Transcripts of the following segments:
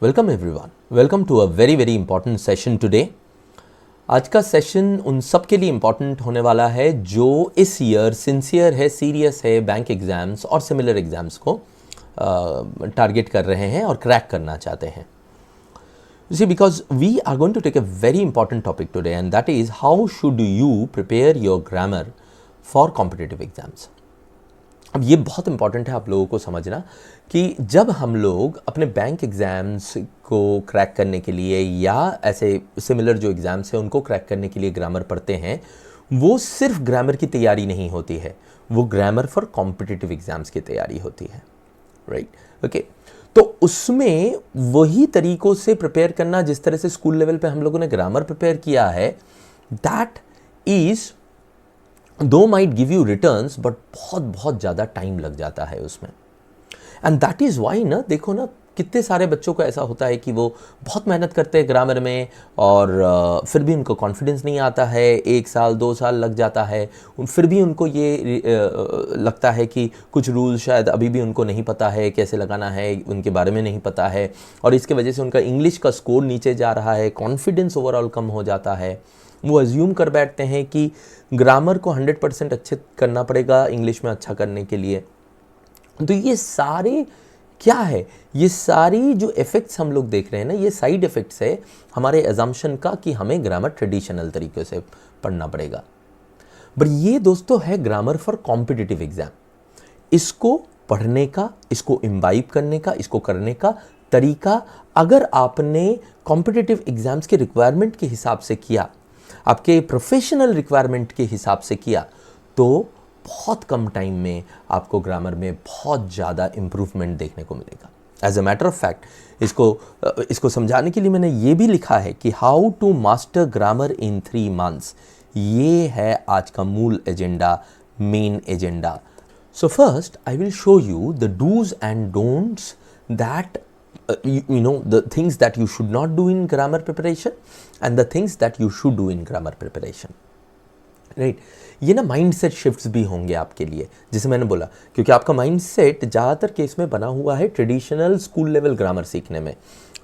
Welcome everyone, welcome to a very very important session today. आज का session उन सब के लिए इंपॉर्टेंट होने वाला है जो इस ईयर सिंसियर है, सीरियस है, बैंक एग्जाम्स और सिमिलर एग्जाम्स को टारगेट कर रहे हैं और क्रैक करना चाहते हैं। You see, because we are going to take a very important topic today, and that is how should you prepare your grammar for competitive exams. अब ये बहुत इंपॉर्टेंट है आप लोगों को समझना कि जब हम लोग अपने बैंक एग्ज़ाम्स को क्रैक करने के लिए या ऐसे सिमिलर जो एग्ज़ाम्स हैं उनको क्रैक करने के लिए ग्रामर पढ़ते हैं, वो सिर्फ ग्रामर की तैयारी नहीं होती है, वो ग्रामर फॉर कॉम्पिटिटिव एग्ज़ाम्स की तैयारी होती है, राइट। ओके, तो उसमें वही तरीक़ों से प्रिपेयर करना जिस तरह से स्कूल लेवल पे हम लोगों ने ग्रामर प्रिपेयर किया है, दैट इज़ दो might give you returns, but बहुत बहुत ज़्यादा टाइम लग जाता है उसमें। एंड दैट इज़ वाई ना, देखो ना, कितने सारे बच्चों को ऐसा होता है कि वो बहुत मेहनत करते हैं ग्रामर में और फिर भी उनको कॉन्फिडेंस नहीं आता है, 1 साल 2 साल लग जाता है, फिर भी उनको ये लगता है कि कुछ रूल शायद अभी भी उनको नहीं पता है, कैसे लगाना है उनके बारे में नहीं पता है, और इसके वजह से उनका इंग्लिश का स्कोर नीचे जा रहा है, कॉन्फिडेंस ओवरऑल कम हो जाता है। वो अज्यूम कर बैठते हैं कि ग्रामर को 100% अच्छे करना पड़ेगा इंग्लिश में अच्छा करने के लिए। तो ये सारे क्या है, ये सारी जो इफ़ेक्ट्स हम लोग देख रहे हैं ना, ये साइड इफ़ेक्ट्स है हमारे एजम्पशन का कि हमें ग्रामर ट्रेडिशनल तरीके से पढ़ना पड़ेगा। बट ये दोस्तों है ग्रामर फॉर कॉम्पिटिटिव एग्ज़ाम। इसको पढ़ने का, इसको इम्बाइब करने का, इसको करने का तरीका अगर आपने कॉम्पिटिटिव एग्ज़ाम्स के रिक्वायरमेंट के हिसाब से किया, आपके प्रोफेशनल रिक्वायरमेंट के हिसाब से किया, तो बहुत कम टाइम में आपको ग्रामर में बहुत ज़्यादा इम्प्रूवमेंट देखने को मिलेगा। As a matter of fact इसको समझाने के लिए मैंने ये भी लिखा है कि how to master grammar in 3 months। ये है आज का मूल agenda, main agenda. So first I will show you the dos and don'ts that you know, the things that you should not do in grammar preparation and the things that you should do in grammar preparation, right? ये ना mindset shifts भी होंगे आपके लिए, जैसे मैंने बोला, क्योंकि आपका माइंडसेट ज़्यादातर केस में बना हुआ है ट्रेडिशनल स्कूल लेवल ग्रामर सीखने में,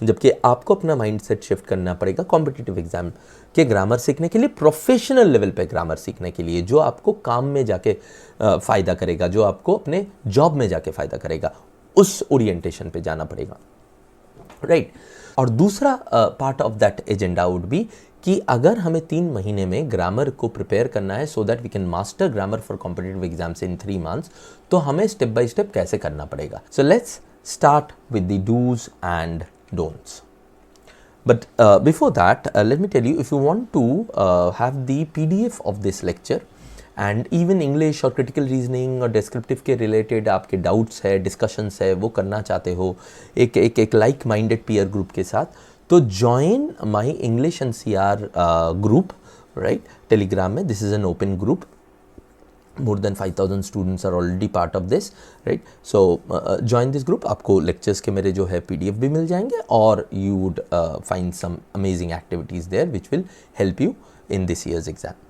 जबकि आपको अपना माइंडसेट शिफ्ट करना पड़ेगा कॉम्पिटिटिव एग्जाम के ग्रामर सीखने के लिए, प्रोफेशनल लेवल पे ग्रामर सीखने के लिए, जो आपको काम में जाके फ़ायदा करेगा, जो आपको अपने जॉब में जाके फ़ायदा करेगा, उस ओरिएंटेशन पे जाना पड़ेगा, राइट। और दूसरा part of that agenda would be कि अगर हमें 3 महीने में ग्रामर को प्रिपेयर करना है so that we can master grammar for competitive exams in 3 months, तो हमें स्टेप बाय स्टेप कैसे करना पड़ेगा। So let's start with the dos and don'ts. But before that let me tell you, if you want to have the PDF of this lecture and even English और critical reasoning और descriptive के related आपके doubts है, discussions है, वो करना चाहते हो एक लाइक माइंडेड पीयर ग्रुप के साथ, तो join my English and CR group, right, Telegram में। This is an open group, more than 5,000 students are already part of this, right? So join this group, आपको lectures के मेरे जो है PDF भी मिल जाएंगे और you would find some amazing activities there which will help you in this year's exam.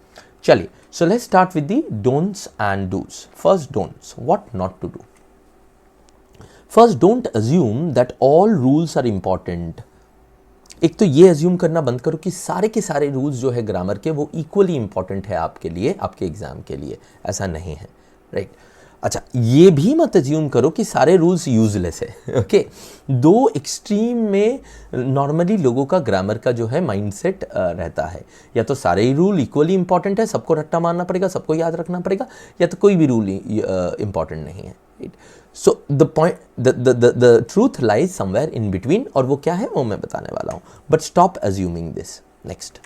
चलिए, so let's start with the don'ts and do's. First don'ts, what not to do. First, don't assume that all rules are important. एक तो ये assume करना बंद करो कि सारे के सारे रूल्स जो है ग्रामर के वो इक्वली इंपॉर्टेंट है आपके लिए, आपके एग्जाम के लिए। ऐसा नहीं है, राइट। अच्छा, ये भी मत अज्यूम करो कि सारे रूल्स यूजलेस है, ओके। दो एक्सट्रीम में नॉर्मली लोगों का ग्रामर का जो है माइंडसेट रहता है, या तो सारे ही रूल इक्वली इंपॉर्टेंट है, सबको रट्टा मारना पड़ेगा, सबको याद रखना पड़ेगा, या तो कोई भी रूल इंपॉर्टेंट नहीं है, right. So the point, the truth lies somewhere in between, और वो क्या है वो मैं बताने वाला हूँ। But stop assuming this. Next,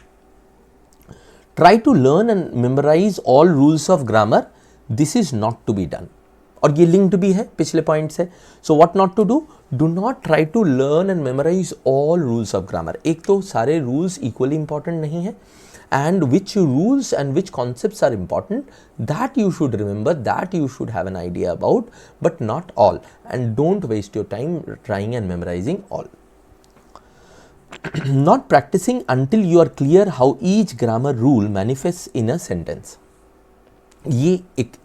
try to learn and memorise all rules of grammar, this is not to be done. और ये लिंक्ड भी है पिछले पॉइंट से। So what not to do, do not try to learn and memorise all rules of grammar. एक तो सारे rules equally important नहीं है, and which rules and which concepts are important, that you should remember, that you should have an idea about, but not all, and don't waste your time trying and memorizing all. Not practicing until you are clear how each grammar rule manifests in a sentence. ये एक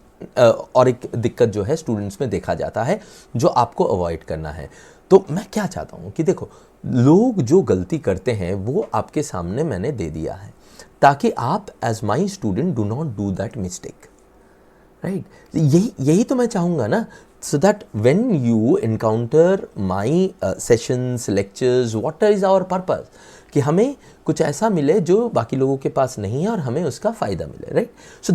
दिक्कत जो है students में देखा जाता है, जो आपको अवॉइड करना है। तो मैं क्या चाहता हूँ कि देखो, लोग जो गलती करते हैं वो आपके सामने मैंने दे दिया है, ताकि आप as my student do not do that mistake, right? यही तो मैं चाहूँगा ना, so that when you encounter my sessions, lectures, what is our purpose, कि हमें कुछ ऐसा मिले जो बाकी लोगों के पास नहीं है और हमें उसका फ़ायदा मिले, right? So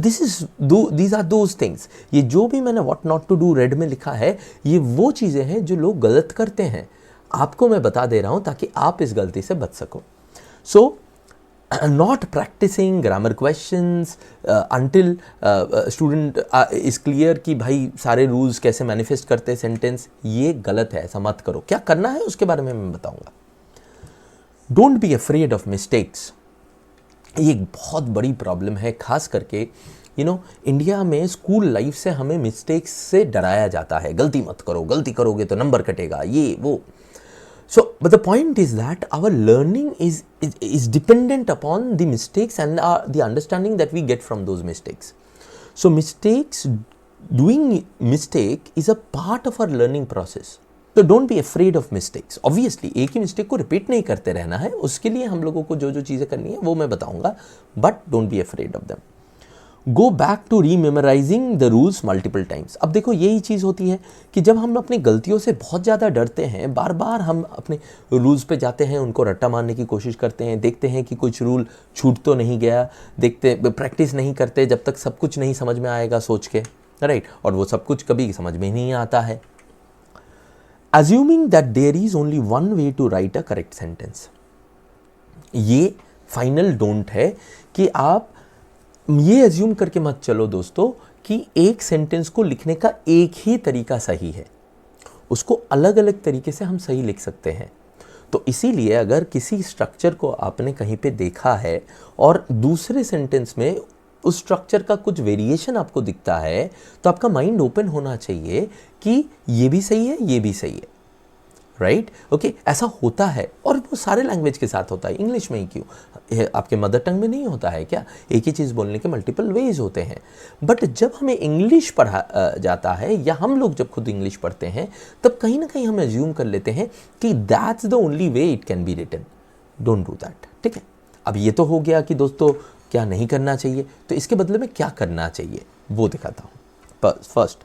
these are those things. ये जो भी मैंने what not to do red में लिखा है, ये वो चीज़ें हैं जो लोग गलत करते हैं, आपको मैं बता दे रहा हूँ ताकि आप इस गलती से बच सको। सो not practicing grammar questions until student is clear कि भाई सारे रूल्स कैसे मैनिफेस्ट करते हैं सेंटेंस, ये गलत है, ऐसा मत करो। क्या करना है उसके बारे में मैं बताऊंगा। Don't be afraid of mistakes. ये एक बहुत बड़ी प्रॉब्लम है, खास करके इंडिया में स्कूल लाइफ से हमें मिस्टेक्स से डराया जाता है। गलती मत करो, गलती करोगे तो नंबर कटेगा, ये वो। So, but the point is that our learning is dependent upon the mistakes and the understanding that we get from those mistakes. So, doing mistake is a part of our learning process. So, don't be afraid of mistakes. Obviously, एक ही mistake को repeat नहीं करते रहना है, उसके लिए हम लोगों को जो जो चीज़ें करनी है वो मैं बताऊंगा, but don't be afraid of them. Go back to rememorizing the rules multiple times. अब देखो, यही चीज़ होती है कि जब हम अपनी गलतियों से बहुत ज़्यादा डरते हैं, बार बार हम अपने रूल्स पे जाते हैं, उनको रट्टा मारने की कोशिश करते हैं, देखते हैं कि कुछ रूल छूट तो नहीं गया, प्रैक्टिस नहीं करते जब तक सब कुछ नहीं समझ में आएगा सोच के, राइट? और वो सब कुछ कभी समझ में नहीं आता है। Assuming that there is only one way to write a correct sentence, ये फाइनल डोंट है कि आप ये एज्यूम करके मत चलो दोस्तों कि एक सेंटेंस को लिखने का एक ही तरीका सही है, उसको अलग अलग तरीके से हम सही लिख सकते हैं। तो इसीलिए अगर किसी स्ट्रक्चर को आपने कहीं पे देखा है और दूसरे सेंटेंस में उस स्ट्रक्चर का कुछ वेरिएशन आपको दिखता है, तो आपका माइंड ओपन होना चाहिए कि ये भी सही है, ये भी सही है, राइट? ओके, ऐसा होता है और वो सारे लैंग्वेज के साथ होता है। इंग्लिश में ही क्यों, आपके मदर टंग में नहीं होता है क्या? एक ही चीज़ बोलने के मल्टीपल वेज होते हैं। बट जब हमें इंग्लिश पढ़ा जाता है, या हम लोग जब खुद इंग्लिश पढ़ते हैं, तब कहीं ना कहीं हम एज्यूम कर लेते हैं कि that's the only way it can be written. Don't do that, ठीक है? अब ये तो हो गया कि दोस्तों क्या नहीं करना चाहिए, तो इसके बदले में क्या करना चाहिए वो दिखाता हूँ। First,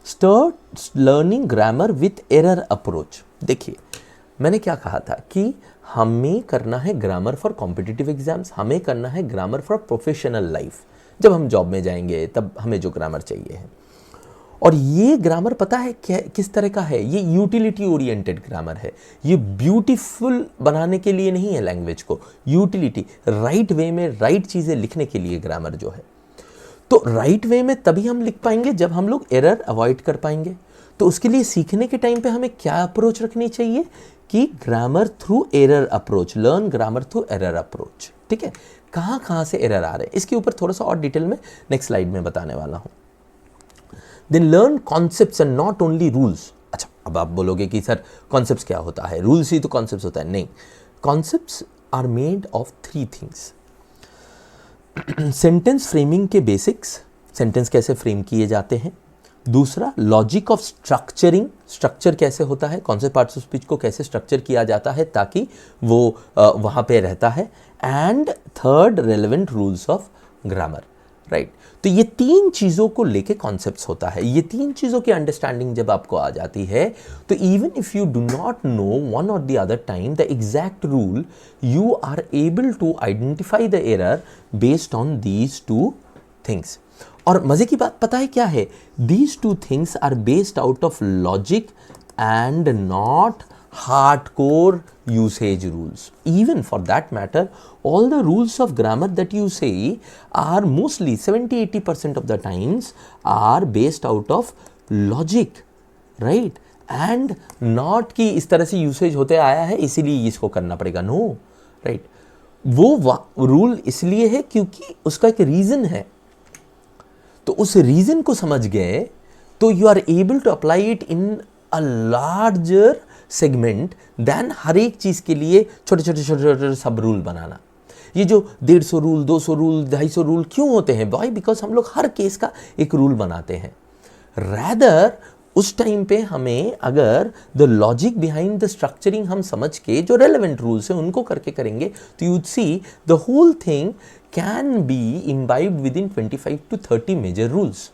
start learning grammar with error approach. देखिए, मैंने क्या कहा था कि हमें करना है ग्रामर फॉर कॉम्पिटिटिव एग्जाम्स, हमें करना है ग्रामर फॉर प्रोफेशनल लाइफ। जब हम जॉब में जाएंगे तब हमें जो ग्रामर चाहिए है, और ये ग्रामर पता है क्या किस तरह का है? ये यूटिलिटी ओरिएंटेड ग्रामर है। ये ब्यूटीफुल बनाने के लिए नहीं है लैंग्वेज को, यूटिलिटी, राइट वे में राइट चीज़ें लिखने के लिए ग्रामर जो है। तो राइट वे में तभी हम लिख पाएंगे जब हम लोग एरर अवॉइड कर पाएंगे। तो उसके लिए सीखने के टाइम पे हमें क्या अप्रोच रखनी चाहिए कि grammar through error approach, learn grammar through error approach, ठीक है? कहाँ कहाँ से एरर आ रहे हैं इसके ऊपर थोड़ा सा और डिटेल में नेक्स्ट स्लाइड में बताने वाला हूँ। Then learn concepts and not only rules. अच्छा, अब आप बोलोगे कि सर कॉन्सेप्ट्स क्या होता है, रूल्स ही तो कॉन्सेप्ट्स होता है। नहीं, concepts are made of 3 things. Sentence framing के बेसिक्स, सेंटेंस कैसे फ्रेम किए जाते हैं। दूसरा, लॉजिक ऑफ स्ट्रक्चरिंग, स्ट्रक्चर कैसे होता है, कौन से पार्ट्स ऑफ स्पीच को कैसे स्ट्रक्चर किया जाता है ताकि वो वहाँ पे रहता है। And third, relevant rules of grammar, right? तो ये 3 चीज़ों को लेके कॉन्सेप्ट्स होता है। ये 3 चीज़ों की अंडरस्टैंडिंग जब आपको आ जाती है, तो even if you do not know one or the other time the exact rule, you are able to identify the error based on these 2 things. और मजे की बात पता है क्या है? These 2 things are based out of logic and not hardcore usage rules. Even for that matter, all the rules of grammar that you say are mostly 70-80% of the times are based out of logic, right? And not कि इस तरह से usage होते आया है इसीलिए इसको करना पड़ेगा, no, right? वो रूल इसलिए है क्योंकि उसका एक रीजन है। तो उस रीजन को समझ गए तो you are able to apply it in a larger segment than हर एक चीज के लिए छोटे छोटे सब रूल बनाना। ये जो 150 रूल, 200 रूल, 250 रूल क्यों होते हैं? वाई? बिकॉज हम लोग हर केस का एक रूल बनाते हैं। रैदर उस टाइम पे हमें अगर the logic behind the structuring हम समझ के जो रेलेवेंट रूल्स हैं उनको करके करेंगे तो you'd see the whole thing can be imbibed within 25 to 30 major rules,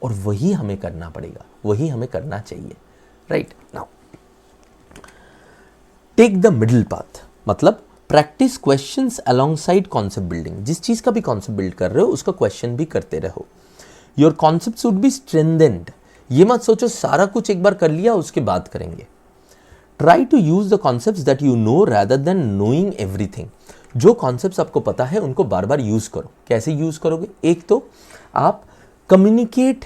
और वही हमें करना पड़ेगा, वही हमें करना चाहिए, right. Now take the middle path, मतलब practice questions alongside concept building. जिस चीज का भी कॉन्सेप्ट बिल्ड कर रहे हो उसका क्वेश्चन भी करते रहो। Your concept should be strengthened. ये मत सोचो सारा कुछ एक बार कर लिया उसके बाद करेंगे। Try to use the concepts that you know rather than knowing everything. जो कॉन्सेप्ट्स आपको पता है उनको बार बार यूज करो। कैसे यूज करोगे? एक तो आप communicate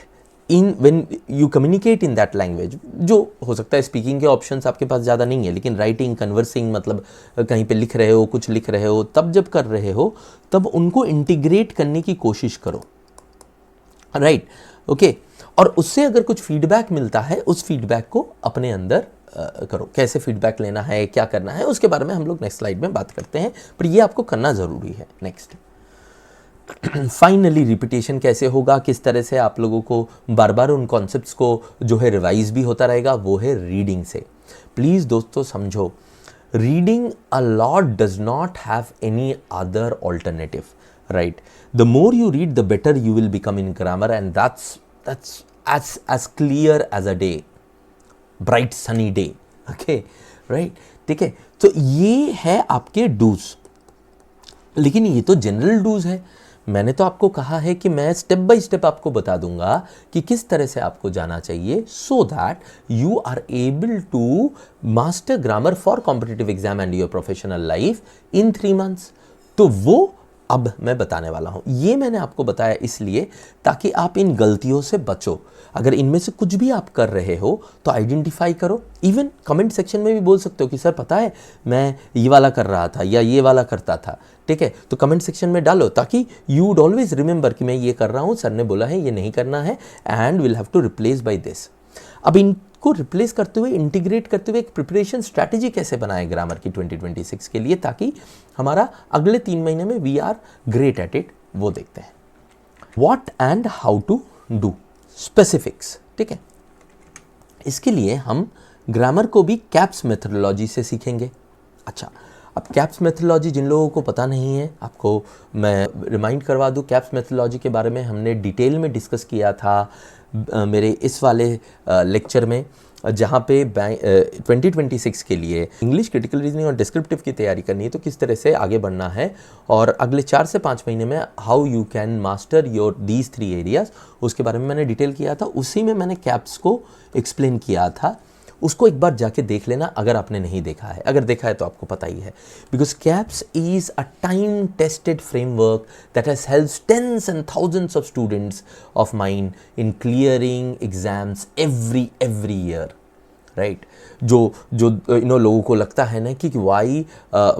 in when you communicate in that language, जो हो सकता है स्पीकिंग के ऑप्शंस आपके पास ज़्यादा नहीं है, लेकिन राइटिंग, कन्वर्सिंग, मतलब कहीं पे लिख रहे हो, कुछ लिख रहे हो, तब जब कर रहे हो तब उनको इंटीग्रेट करने की कोशिश करो, राइट, ओके। और उससे अगर कुछ फीडबैक मिलता है उस फीडबैक को अपने अंदर करो। कैसे फीडबैक लेना है, क्या करना है, उसके बारे में हम लोग नेक्स्ट स्लाइड में बात करते हैं, पर ये आपको करना ज़रूरी है। नेक्स्ट, फाइनली रिपीटेशन कैसे होगा, किस तरह से आप लोगों को बार बार उन कॉन्सेप्ट्स को जो है रिवाइज भी होता रहेगा, वो है रीडिंग से। प्लीज़ दोस्तों समझो, reading a lot does not have any other alternative, right. The more you read the better you will become in grammar, and that's as clear as a day, bright sunny day, okay, right। ठीक है, तो ये है आपके dos, लेकिन ये तो general dos है। मैंने तो आपको कहा है कि मैं स्टेप बाय स्टेप आपको बता दूंगा कि किस तरह से आपको जाना चाहिए, so that you are able to master grammar for competitive exam and your professional life in 3 months। तो वो अब मैं बताने वाला हूं। ये मैंने आपको बताया इसलिए ताकि आप इन गलतियों से बचो। अगर इनमें से कुछ भी आप कर रहे हो तो आइडेंटिफाई करो। इवन कमेंट सेक्शन में भी बोल सकते हो कि सर पता है मैं ये वाला कर रहा था या ये वाला करता था, ठीक है, तो कमेंट सेक्शन में डालो ताकि यू वुड ऑलवेज रिमेंबर कि मैं ये कर रहा हूँ, सर ने बोला है ये नहीं करना है, and will have to replace by this. अब इनको रिप्लेस करते हुए, इंटीग्रेट करते हुए एक प्रिपरेशन स्ट्रैटेजी कैसे बनाए ग्रामर की 2026 के लिए, ताकि हमारा अगले 3 महीने में we are great at it, वो देखते हैं। What and how to do, specifics, ठीक है। इसके लिए हम ग्रामर को भी कैप्स मेथोडोलॉजी से सीखेंगे। अच्छा, अब कैप्स मेथोडोलॉजी जिन लोगों को पता नहीं है, आपको मैं रिमाइंड करवा दूं, कैप्स मेथोडोलॉजी के बारे में हमने डिटेल में डिस्कस किया था मेरे इस वाले लेक्चर में, जहाँ पे 2026 के लिए इंग्लिश, क्रिटिकल रीजनिंग और डिस्क्रिप्टिव की तैयारी करनी है तो किस तरह से आगे बढ़ना है, और अगले 4 से 5 महीने में how you can master your these 3 areas, उसके बारे में मैंने डिटेल किया था। उसी में मैंने कैप्स को एक्सप्लेन किया था। उसको एक बार जाके देख लेना अगर आपने नहीं देखा है। अगर देखा है तो आपको पता ही है, because CAPS is a time tested framework that has helped tens and thousands of students of mine in clearing exams every year, right. जो लोगों को लगता है ना कि why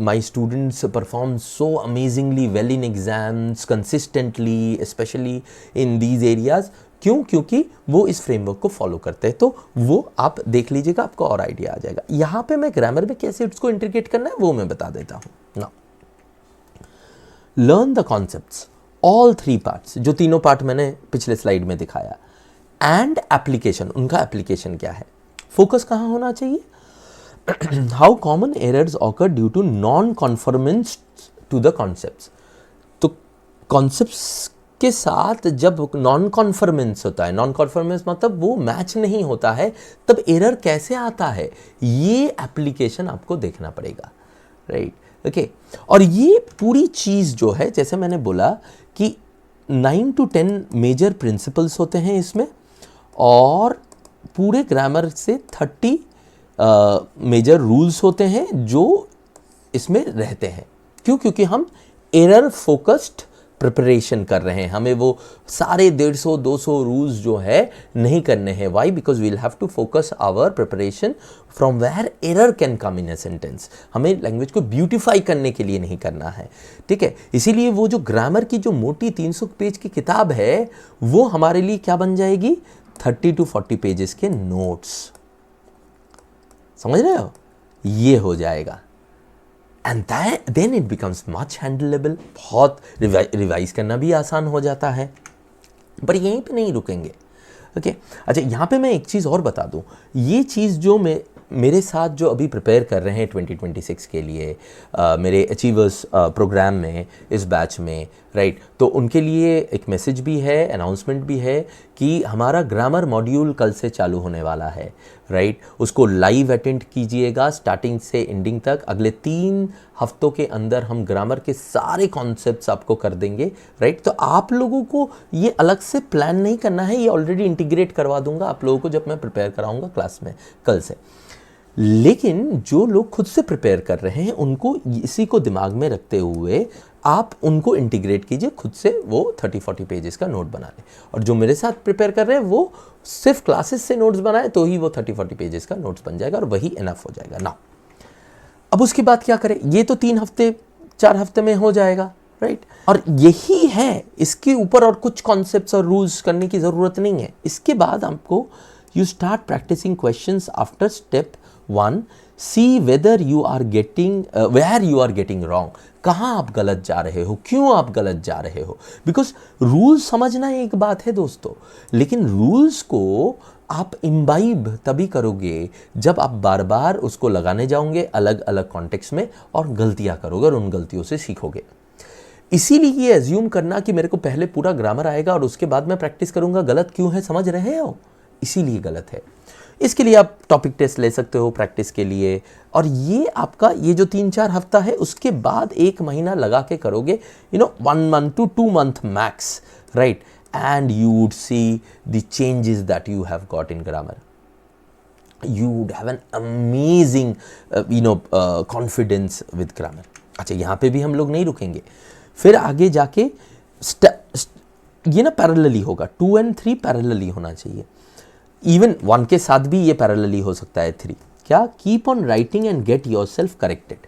my students perform so amazingly well in exams consistently, specially in these areas, क्यों? क्योंकि वो इस फ्रेमवर्क को फॉलो करते हैं। तो वो आप देख लीजिएगा, आपको और आइडिया आ जाएगा। यहाँ पे मैं ग्रामर में कैसे उसको इंटीग्रेट करना है वो मैं बता देता हूँ ना। Learn the concepts, all 3 parts, जो तीनों पार्ट मैंने पिछले स्लाइड में दिखाया, एंड एप्लीकेशन, उनका एप्लीकेशन क्या है, फोकस कहाँ होना चाहिए, how common errors occur due to non conformance to the concepts. तो कॉन्सेप्ट्स के साथ जब नॉन कॉन्फर्मेंस होता है, नॉन कॉन्फर्मेंस मतलब वो मैच नहीं होता है, तब एरर कैसे आता है, ये एप्लीकेशन आपको देखना पड़ेगा, राइट, ओके। और ये पूरी चीज़ जो है, जैसे मैंने बोला कि 9 to 10 मेजर प्रिंसिपल्स होते हैं इसमें, और पूरे ग्रामर से 30 मेजर रूल्स होते हैं जो इसमें रहते हैं। क्यों? क्योंकि हम एरर फोकस्ड प्रिपरेशन कर रहे हैं। हमें वो सारे 150-200 रूल्स जो है नहीं करने हैं। Why? Because we'll have to focus our preparation from where error can come in a sentence. हमें लैंग्वेज को ब्यूटिफाई करने के लिए नहीं करना है, ठीक है। इसीलिए वो जो ग्रामर की जो मोटी 300 पेज की किताब है, वो हमारे लिए क्या बन जाएगी, 30 to 40 पेजेस के नोट्स। समझ रहे हो? ये हो जाएगा, and then it becomes much handleable. बहुत रिवाइज करना भी आसान हो जाता है। पर यहीं पे नहीं रुकेंगे, ओके अच्छा, यहाँ पे मैं एक चीज़ और बता दूँ, ये चीज़ जो मेरे साथ जो अभी प्रिपेयर कर रहे हैं 2026 के लिए मेरे अचीवर्स प्रोग्राम में, इस बैच में, राइट, तो उनके लिए एक मैसेज भी है, अनाउंसमेंट भी है कि हमारा ग्रामर मॉड्यूल कल से चालू होने वाला है, राइट। उसको लाइव अटेंड कीजिएगा स्टार्टिंग से एंडिंग तक। अगले 3 हफ्तों के अंदर हम ग्रामर के सारे कॉन्सेप्ट्स आपको कर देंगे, राइट। तो आप लोगों को ये अलग से प्लान नहीं करना है, ये ऑलरेडी इंटीग्रेट करवा दूंगा आप लोगों को जब मैं प्रिपेयर कराऊंगा क्लास में कल से। लेकिन जो लोग खुद से प्रिपेयर कर रहे हैं उनको इसी को दिमाग में रखते हुए आप उनको इंटीग्रेट कीजिए खुद से, वो 30-40 पेजेस का नोट बना लें। और जो मेरे साथ प्रिपेयर कर रहे हैं वो सिर्फ क्लासेस से नोट्स बनाए तो ही वो 30-40 पेजेस का नोट्स बन जाएगा और वही इनफ हो जाएगा ना। अब उसके बाद क्या करें, ये तो 3 हफ्ते 4 हफ्ते में हो जाएगा, राइट। और यही है, इसके ऊपर और कुछ कॉन्सेप्ट्स और रूल्स करने की ज़रूरत नहीं है। इसके बाद आपको you start practising questions after step 1, see whether you are getting where you are getting wrong, कहाँ आप गलत जा रहे हो, क्यों आप गलत जा रहे हो। बिकॉज रूल्स समझना एक बात है दोस्तों, लेकिन रूल्स को आप इम्बाइब तभी करोगे जब आप बार बार उसको लगाने जाओगे अलग अलग कॉन्टेक्स्ट में और गलतियां करोगे और उन गलतियों से सीखोगे। इसीलिए ये एज्यूम करना कि मेरे को पहले पूरा ग्रामर आएगा और उसके बाद मैं प्रैक्टिस करूंगा, गलत क्यों है, समझ रहे हो, इसीलिए गलत है। इसके लिए आप टॉपिक टेस्ट ले सकते हो प्रैक्टिस के लिए, और ये आपका ये जो 3-4 हफ्ता है उसके बाद 1 महीना लगा के करोगे, 1 month to 2 month max, right, and you would see the changes that you have got in grammar. You would have an amazing confidence with grammar. अच्छा, यहाँ पे भी हम लोग नहीं रुकेंगे, फिर आगे जाके ये ना पैरेलली होगा, 2 and 3 पैरेलली होना चाहिए। इवन 1 के साथ भी ये पैरेलली हो सकता है 3। क्या, keep on writing and get yourself corrected.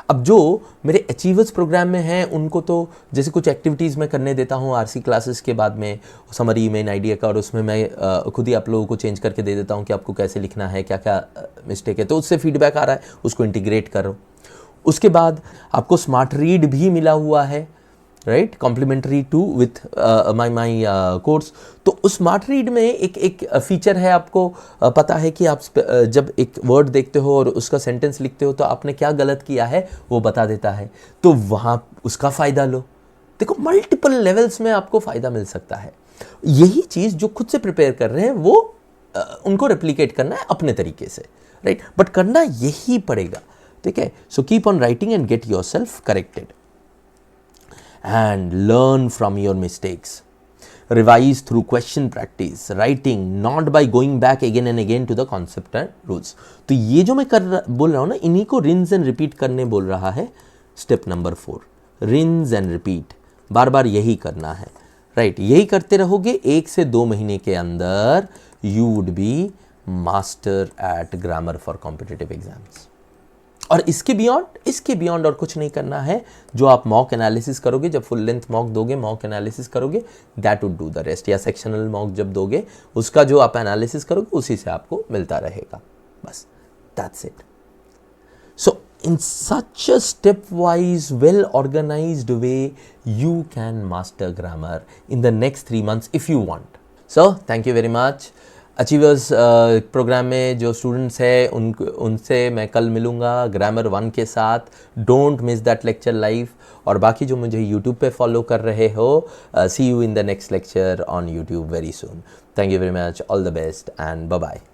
अब जो मेरे अचीवर्स प्रोग्राम में हैं उनको तो जैसे कुछ एक्टिविटीज़ मैं करने देता हूँ आरसी क्लासेस के बाद में, समरी मेन आइडिया का, और उसमें मैं खुद ही आप लोगों को चेंज करके दे देता हूँ कि आपको कैसे लिखना है, क्या क्या मिस्टेक है, तो उससे फीडबैक आ रहा है, उसको इंटीग्रेट करो। उसके बाद आपको स्मार्ट रीड भी मिला हुआ है, right, complementary to with my course. तो उस स्मार्ट रीड में एक फीचर है, आपको पता है कि आप जब एक वर्ड देखते हो और उसका सेंटेंस लिखते हो तो आपने क्या गलत किया है वो बता देता है, तो वहाँ उसका फ़ायदा लो। देखो, मल्टीपल लेवल्स में आपको फ़ायदा मिल सकता है। यही चीज़ जो खुद से प्रिपेयर कर रहे हैं वो उनको रेप्लिकेट करना है अपने तरीके से, राइट, बट करना यही पड़ेगा, ठीक है। So keep on writing and get yourself corrected and learn from your mistakes. Revise through question practice, writing, not by going back again and again to the concept and rules. तो ये जो मैं बोल रहा हूँ ना, इन्हीं को rinse and repeat करने बोल रहा है step number 4। rinse and repeat, बार बार यही करना है, राइट। यही करते रहोगे, 1 से 2 महीने के अंदर you would be master at grammar for competitive exams. और इसके बियॉन्ड और कुछ नहीं करना है। जो आप मॉक एनालिसिस करोगे, जब फुल लेंथ मॉक दोगे, मॉक एनालिसिस करोगे, that would do the rest. या सेक्शनल मॉक जब दोगे, उसका जो आप एनालिसिस करोगे उसी से आपको मिलता रहेगा, बस, that's it. So in such a step wise well organised way you can master grammar in the next 3 months if you want. So thank you very much. Achievers programme में जो स्टूडेंट्स हैं उनसे मैं कल मिलूँगा ग्रामर 1 के साथ। Don't miss that lecture live. और बाकी जो मुझे यूट्यूब पे फॉलो कर रहे हो, see you in the next lecture on YouTube very soon. Thank you very much, all the best and bye bye.